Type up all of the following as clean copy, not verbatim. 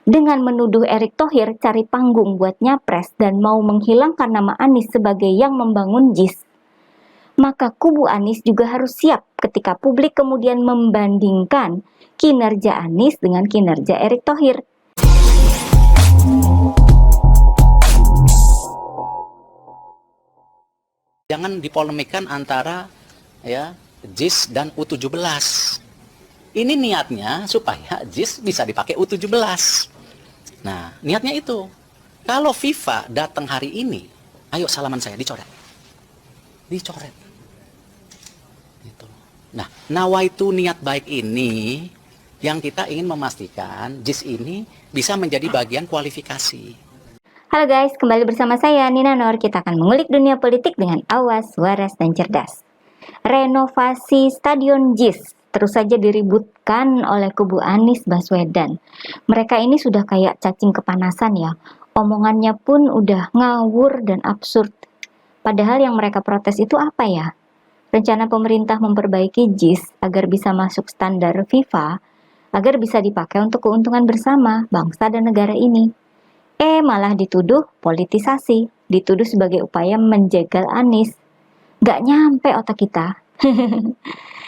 dengan menuduh Erick Thohir cari panggung buat nyapres dan mau menghilangkan nama Anies sebagai yang membangun JIS, maka kubu Anies juga harus siap ketika publik kemudian membandingkan kinerja Anies dengan kinerja Erick Thohir. Jangan dipolemikan antara JIS dan U17. Ini niatnya supaya JIS bisa dipakai U17. Nah, niatnya itu. Kalau FIFA datang hari ini, ayo salaman saya, dicoret. Dicoret. Gitu. Nah, nawaitu niat baik ini yang kita ingin memastikan JIS ini bisa menjadi bagian kualifikasi. Halo guys, kembali bersama saya Nina Nur. Kita akan mengulik dunia politik dengan awas, waras, dan cerdas. Renovasi Stadion JIS terus saja diributkan oleh kubu Anies Baswedan. Mereka ini sudah kayak cacing kepanasan ya. Omongannya pun udah ngawur dan absurd. Padahal yang mereka protes itu apa ya? Rencana pemerintah memperbaiki JIS agar bisa masuk standar FIFA, agar bisa dipakai untuk keuntungan bersama bangsa dan negara ini. Malah dituduh politisasi, dituduh sebagai upaya menjegal Anies. Gak nyampe otak kita.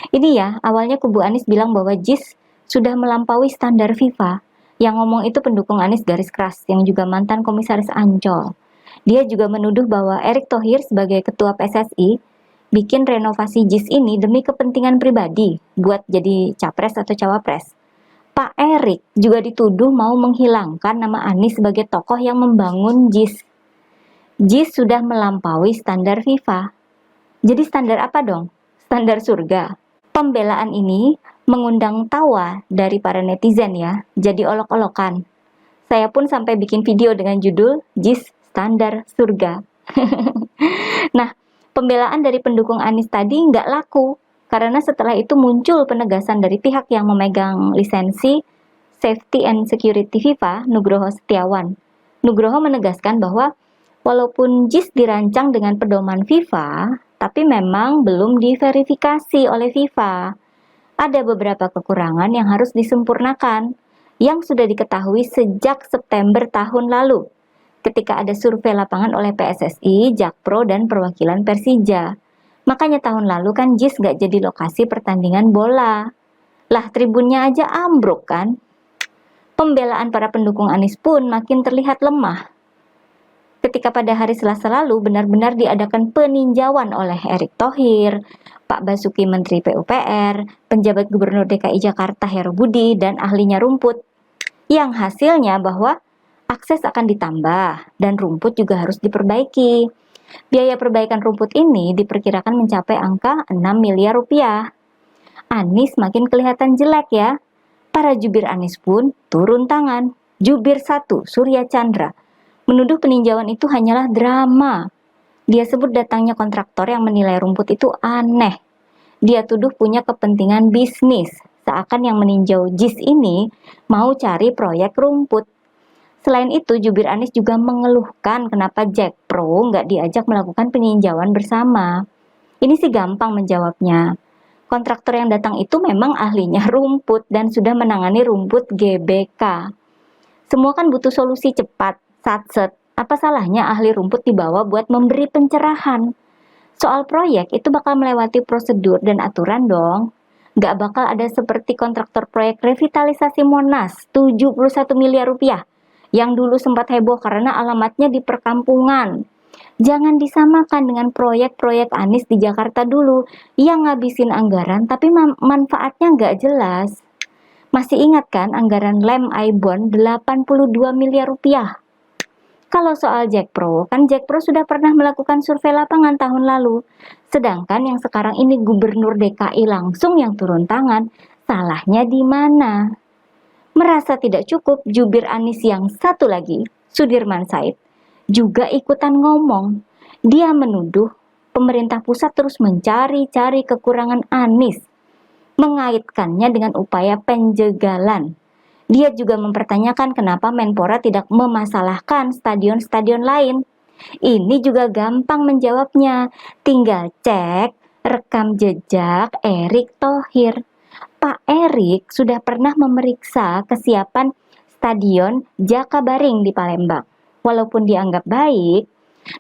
Ini ya, awalnya kubu Anies bilang bahwa JIS sudah melampaui standar FIFA. Yang ngomong itu pendukung Anies garis keras, yang juga mantan komisaris Ancol. Dia juga menuduh bahwa Erick Thohir sebagai ketua PSSI bikin renovasi JIS ini demi kepentingan pribadi, buat jadi capres atau cawapres. Pak Erick juga dituduh mau menghilangkan nama Anies sebagai tokoh yang membangun JIS. JIS sudah melampaui standar FIFA. Jadi standar apa dong? Standar surga. Pembelaan ini mengundang tawa dari para netizen ya, jadi olok-olokan. Saya pun sampai bikin video dengan judul JIS Standar Surga. Nah, pembelaan dari pendukung Anies tadi nggak laku, karena setelah itu muncul penegasan dari pihak yang memegang lisensi Safety and Security FIFA, Nugroho Setiawan. Nugroho menegaskan bahwa walaupun JIS dirancang dengan pedoman FIFA, tapi memang belum diverifikasi oleh FIFA. Ada beberapa kekurangan yang harus disempurnakan, yang sudah diketahui sejak September tahun lalu, ketika ada survei lapangan oleh PSSI, Jakpro, dan perwakilan Persija. Makanya tahun lalu kan JIS gak jadi lokasi pertandingan bola. Lah tribunnya aja ambruk kan? Pembelaan para pendukung Anies pun makin terlihat lemah. Ketika pada hari Selasa lalu benar-benar diadakan peninjauan oleh Erick Thohir, Pak Basuki Menteri PUPR, penjabat Gubernur DKI Jakarta Heru Budi, dan ahlinya rumput. Yang hasilnya bahwa akses akan ditambah dan rumput juga harus diperbaiki. Biaya perbaikan rumput ini diperkirakan mencapai angka 6 miliar rupiah. Anies makin kelihatan jelek ya. Para jubir Anies pun turun tangan. Jubir 1, Surya Chandra, menuduh peninjauan itu hanyalah drama. Dia sebut datangnya kontraktor yang menilai rumput itu aneh. Dia tuduh punya kepentingan bisnis, seakan yang meninjau JIS ini mau cari proyek rumput. Selain itu, jubir Anies juga mengeluhkan kenapa Jakpro nggak diajak melakukan peninjauan bersama. Ini sih gampang menjawabnya. Kontraktor yang datang itu memang ahlinya rumput dan sudah menangani rumput GBK. Semua kan butuh solusi cepat, satset. Apa salahnya ahli rumput dibawa buat memberi pencerahan? Soal proyek itu bakal melewati prosedur dan aturan dong. Nggak bakal ada seperti kontraktor proyek revitalisasi Monas 71 miliar rupiah yang dulu sempat heboh karena alamatnya di perkampungan. Jangan disamakan dengan proyek-proyek Anies di Jakarta dulu yang ngabisin anggaran tapi manfaatnya nggak jelas. Masih ingat kan anggaran lem Aibon 82 miliar rupiah? Kalau soal Jakpro, kan Jakpro sudah pernah melakukan survei lapangan tahun lalu. Sedangkan yang sekarang ini Gubernur DKI langsung yang turun tangan. Salahnya di mana? Merasa tidak cukup, jubir Anies yang satu lagi, Sudirman Said, juga ikutan ngomong. Dia menuduh pemerintah pusat terus mencari-cari kekurangan Anies, mengaitkannya dengan upaya penjegalan. Dia juga mempertanyakan kenapa Menpora tidak memasalahkan stadion-stadion lain. Ini juga gampang menjawabnya, tinggal cek rekam jejak Erick Thohir. Pak Erick sudah pernah memeriksa kesiapan Stadion Jakabaring di Palembang. Walaupun dianggap baik,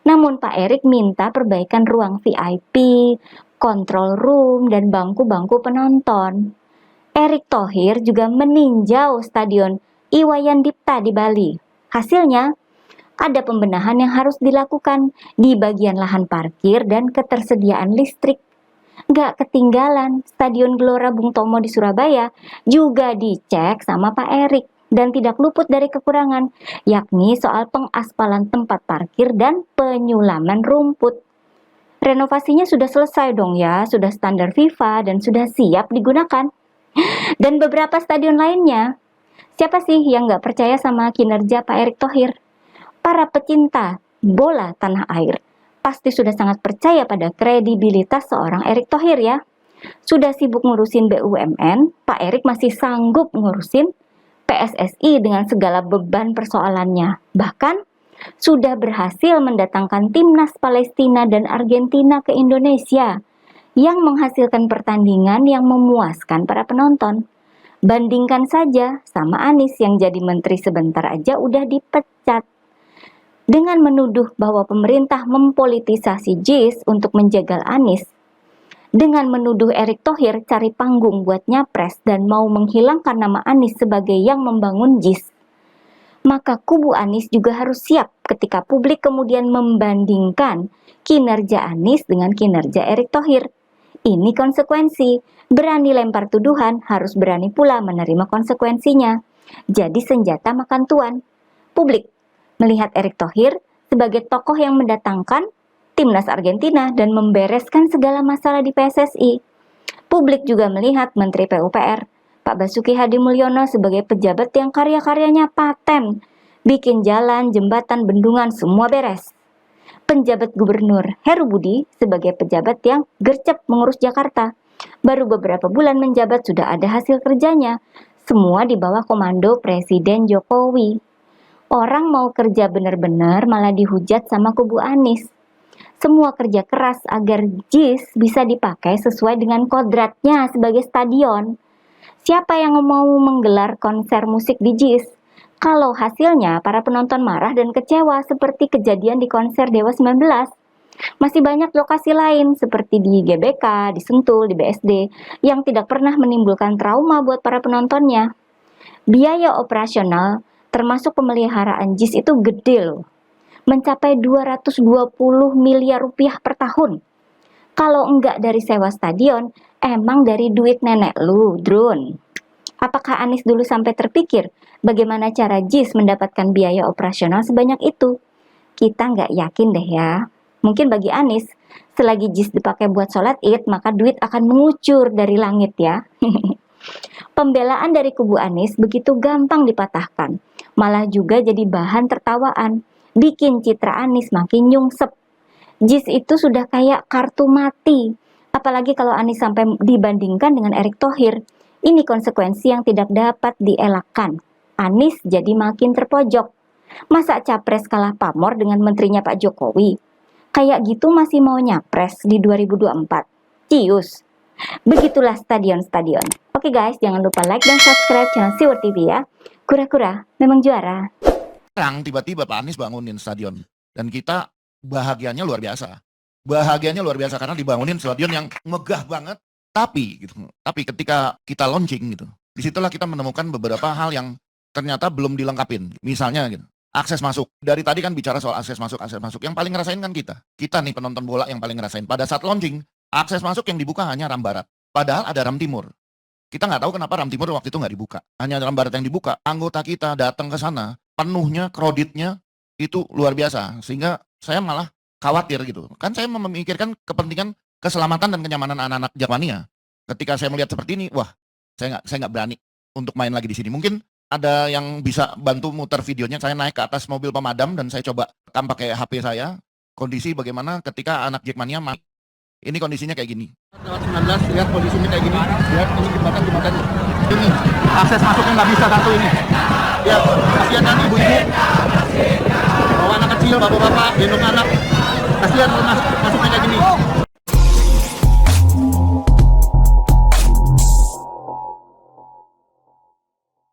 namun Pak Erik minta perbaikan ruang VIP, control room, dan bangku-bangku penonton. Erick Thohir juga meninjau Stadion Iwayan Dipta di Bali. Hasilnya, ada pembenahan yang harus dilakukan di bagian lahan parkir dan ketersediaan listrik. Gak ketinggalan, Stadion Gelora Bung Tomo di Surabaya juga dicek sama Pak Erik dan tidak luput dari kekurangan, yakni soal pengaspalan tempat parkir dan penyulaman rumput. Renovasinya sudah selesai dong ya, sudah standar FIFA dan sudah siap digunakan. Dan beberapa stadion lainnya. Siapa sih yang gak percaya sama kinerja Pak Erick Thohir? Para pecinta bola tanah air pasti sudah sangat percaya pada kredibilitas seorang Erick Thohir ya. Sudah sibuk ngurusin BUMN, Pak Erick masih sanggup ngurusin PSSI dengan segala beban persoalannya. Bahkan sudah berhasil mendatangkan timnas Palestina dan Argentina ke Indonesia yang menghasilkan pertandingan yang memuaskan para penonton. Bandingkan saja sama Anies yang jadi menteri sebentar aja udah dipecat. Dengan menuduh bahwa pemerintah mempolitisasi JIS untuk menjegal Anies, dengan menuduh Erick Thohir cari panggung buat nyapres dan mau menghilangkan nama Anies sebagai yang membangun JIS, maka kubu Anies juga harus siap ketika publik kemudian membandingkan kinerja Anies dengan kinerja Erick Thohir. Ini konsekuensi, berani lempar tuduhan harus berani pula menerima konsekuensinya. Jadi senjata makan tuan. Publik melihat Erick Thohir sebagai tokoh yang mendatangkan timnas Argentina dan membereskan segala masalah di PSSI. Publik juga melihat Menteri PUPR, Pak Basuki Hadimulyono sebagai pejabat yang karya-karyanya paten, bikin jalan, jembatan, bendungan, semua beres. Penjabat Gubernur Heru Budi sebagai pejabat yang gercep mengurus Jakarta. Baru beberapa bulan menjabat sudah ada hasil kerjanya, semua di bawah komando Presiden Jokowi. Orang mau kerja benar-benar malah dihujat sama kubu Anies. Semua kerja keras agar JIS bisa dipakai sesuai dengan kodratnya sebagai stadion. Siapa yang mau menggelar konser musik di JIS? Kalau hasilnya para penonton marah dan kecewa seperti kejadian di konser Dewa 19. Masih banyak lokasi lain seperti di GBK, di Sentul, di BSD yang tidak pernah menimbulkan trauma buat para penontonnya. Biaya operasional termasuk pemeliharaan JIS itu gede loh, mencapai 220 miliar rupiah per tahun. Kalau enggak dari sewa stadion, emang dari duit nenek lu, Drone. Apakah Anies dulu sampai terpikir bagaimana cara JIS mendapatkan biaya operasional sebanyak itu? Kita nggak yakin deh ya. Mungkin bagi Anies, selagi JIS dipakai buat sholat id, maka duit akan mengucur dari langit ya. Pembelaan dari kubu Anies begitu gampang dipatahkan, malah juga jadi bahan tertawaan, bikin citra Anies makin nyungsep. JIS itu sudah kayak kartu mati, apalagi kalau Anies sampai dibandingkan dengan Erick Thohir. Ini konsekuensi yang tidak dapat dielakkan. Anies jadi makin terpojok. Masa capres kalah pamor dengan menterinya Pak Jokowi? Kayak gitu masih mau nyapres di 2024? Cius. Begitulah stadion-stadion. Oke guys, jangan lupa like dan subscribe channel Siwar TV ya. Kura-kura memang juara. Sekarang tiba-tiba Pak Anies bangunin stadion. Dan kita bahagianya luar biasa. Bahagianya luar biasa karena dibangunin stadion yang megah banget. Tapi ketika kita launching gitu, disitulah kita menemukan beberapa hal yang ternyata belum dilengkapin. Misalnya gitu, akses masuk. Dari tadi kan bicara soal akses masuk. Yang paling ngerasain kan kita. Kita nih penonton bola yang paling ngerasain. Pada saat launching, akses masuk yang dibuka hanya Ram Barat. Padahal ada Ram Timur. Kita nggak tahu kenapa Ram Timur waktu itu nggak dibuka. Hanya Ram Barat yang dibuka. Anggota kita datang ke sana, penuhnya, kreditnya itu luar biasa. Sehingga saya malah khawatir gitu. Kan saya memikirkan kepentingan keselamatan dan kenyamanan anak-anak Jakmania. Ketika saya melihat seperti ini, wah, saya nggak berani untuk main lagi di sini. Mungkin ada yang bisa bantu muter videonya. Saya naik ke atas mobil pemadam dan saya coba rekam pakai HP saya. Kondisi bagaimana ketika anak Jakmania main. Ini kondisinya kayak gini. 19, lihat kondisinya kayak gini. Lihat ini jembatan. Ini akses masuknya nggak bisa satu ini. Lihat, kasihan kan ibu-ibu. Bawa anak kecil, bapak-bapak, gendong anak. Kasihan masuknya kayak gini.